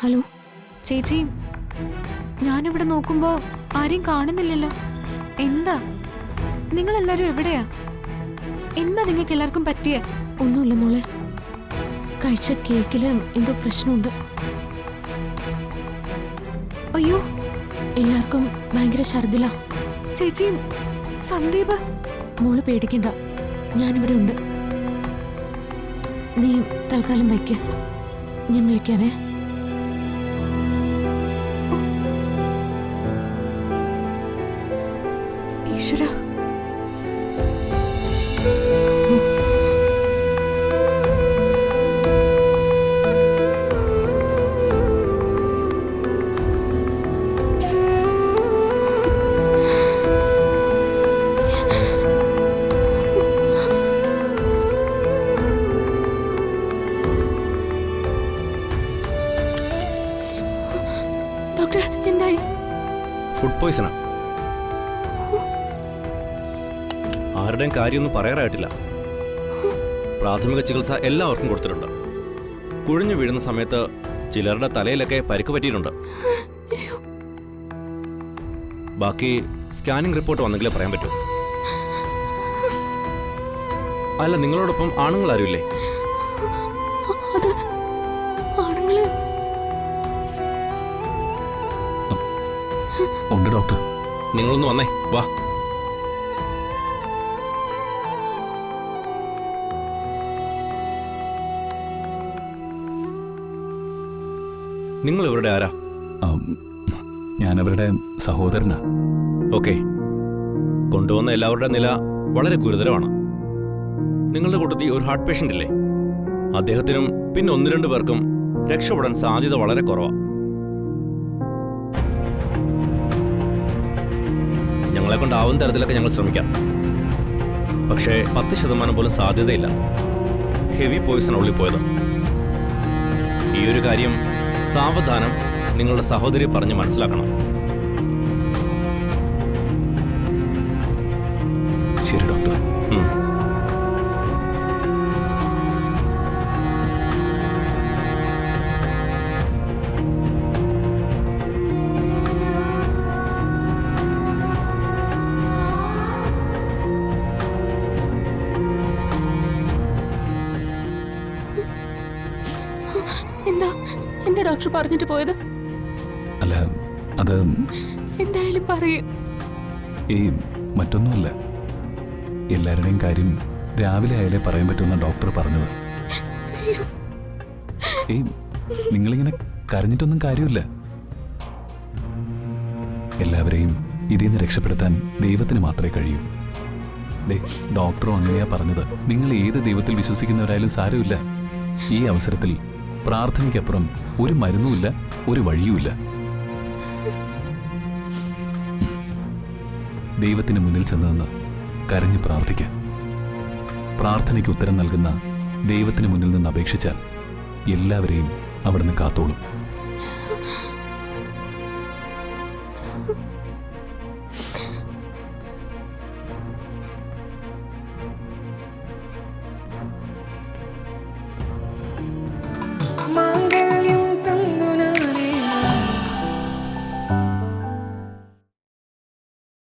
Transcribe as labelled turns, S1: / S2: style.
S1: Hello
S2: ചേച്ചി, ഞാനിവിടെ നോക്കുമ്പോ ആരെയും കാണുന്നില്ലല്ലോ. എന്താ നിങ്ങളെല്ലാരും എവിടെയാ? എന്താ നിങ്ങൾക്ക് എല്ലാവർക്കും പറ്റിയേ?
S1: ഒന്നുമില്ല മോളെ, കഴിച്ച കേക്കില് എന്തോ പ്രശ്നമുണ്ട്.
S2: അയ്യോ,
S1: എല്ലാവർക്കും ഭയങ്കര ഛർദിലാ.
S2: ചേച്ചി, സന്ദീപ്.
S1: മോള് പേടിക്കണ്ട, ഞാനിവിടെ ഉണ്ട്. നീ തൽക്കാലം വയ്ക്ക, ഞാൻ വിളിക്കാവേ.
S2: ഈശ്വര, ഡോക്ടർ എന്തായി?
S3: ഫുഡ് പോയ്സണാ. ആരുടെയും കാര്യമൊന്നും പറയാറായിട്ടില്ല. പ്രാഥമിക ചികിത്സ എല്ലാവർക്കും കൊടുത്തിട്ടുണ്ട്. കുഴഞ്ഞു വീഴുന്ന സമയത്ത് ചിലരുടെ തലയിലൊക്കെ പരിക്ക് പറ്റിയിട്ടുണ്ട്. ബാക്കി സ്കാനിംഗ് റിപ്പോർട്ട് വന്നെങ്കിലേ പറയാൻ പറ്റൂ. അല്ല, നിങ്ങളോടൊപ്പം ആണുങ്ങളാരുമില്ലേ?
S4: ഉണ്ട് ഡോക്ടർ.
S3: നിങ്ങളൊന്ന് വന്നേ, വാ. നിങ്ങൾ ഇവരുടെ ആരാ?
S4: ഞാനവരുടെ സഹോദരനാ.
S3: ഓക്കെ. കൊണ്ടുവന്ന എല്ലാവരുടെ നില വളരെ ഗുരുതരമാണ്. നിങ്ങളുടെ കൂട്ടത്തിൽ ഒരു ഹാർട്ട് പേഷ്യന്റ് ഇല്ലേ? അദ്ദേഹത്തിനും പിന്നെ 1-2 പേർക്കും രക്ഷപ്പെടാൻ സാധ്യത വളരെ കുറവാണ്. ഞങ്ങളെ കൊണ്ടാവുന്ന തരത്തിലൊക്കെ ഞങ്ങൾ ശ്രമിക്കാം. പക്ഷേ 10% പോലും സാധ്യതയില്ല. ഹെവി പോയിസൺ ഉള്ളിപ്പോയത്. ഈ ഒരു കാര്യം സാവധാനം നിങ്ങളുടെ സഹോദരി പറഞ്ഞ് മനസ്സിലാക്കണം.
S4: ശരി ഡോക്ടർ.
S1: എന്താ എന്താ ഡോക്ടർ പറഞ്ഞിട്ട് പോയത്?
S4: അല്ല, അത്
S1: എന്തായാലും പറയൂ.
S4: ഈ മറ്റൊന്നുമല്ല, എല്ലാവരുടെയും കാര്യം രാവിലെ ആയാലേ പറയാൻ പറ്റുമെന്ന ഡോക്ടർ പറഞ്ഞത്. ഏയ്, നിങ്ങളിങ്ങനെ കരഞ്ഞിട്ടൊന്നും കാര്യമില്ല. എല്ലാവരെയും ഇതിൽ നിന്ന് രക്ഷപ്പെടുത്താൻ ദൈവത്തിന് മാത്രമേ കഴിയൂ. ഡോക്ടറും അങ്ങനെയാ പറഞ്ഞത്. നിങ്ങൾ ഏത് ദൈവത്തിൽ വിശ്വസിക്കുന്നവരായാലും സാരമില്ല. ഈ അവസരത്തിൽ പ്രാർത്ഥനയ്ക്കപ്പുറം ഒരു മരുന്നുമില്ല, ഒരു വഴിയുമില്ല. ദൈവത്തിന് മുന്നിൽ ചെന്ന് നിന്ന് കരഞ്ഞ് പ്രാർത്ഥിക്കുക. പ്രാർത്ഥനയ്ക്ക് ഉത്തരം നൽകുന്ന ദൈവത്തിന് മുന്നിൽ നിന്ന് അപേക്ഷിച്ചാൽ എല്ലാവരെയും അവിടുന്ന് കാത്തോളും.